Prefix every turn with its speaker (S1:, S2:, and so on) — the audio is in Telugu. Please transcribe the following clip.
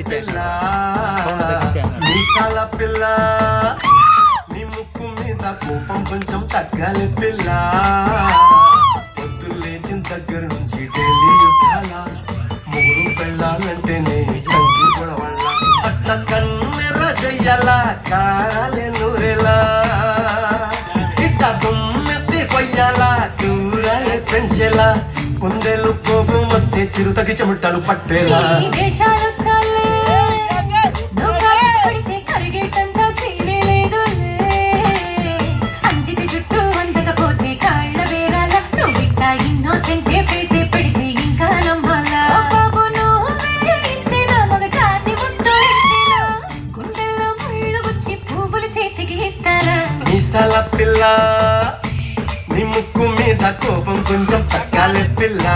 S1: పిల్ల మీసాల పిల్ల నీ ముక్కు మీద కోపం కొంచెం తగ్గాలి పిల్ల పొద్దులు లేచిన దగ్గర నుంచి ఢిల్లీ యుద్ధాల మూడు పెళ్ళాలంటేనే కంకి గొడవల్ల అట్ట కన్నెర చెయ్యాల కాలే నూరెలా ఇట్ట దుమ్మెత్తి కొయ్యాల కూరలే పెంచేలా కుందేలు కోపం వస్తే చిరుతకి చెమటలు పట్టేలా మీసాల పిల్ల నీ ముక్కు మీద కోపం కొంచెం తగ్గాలి పిల్ల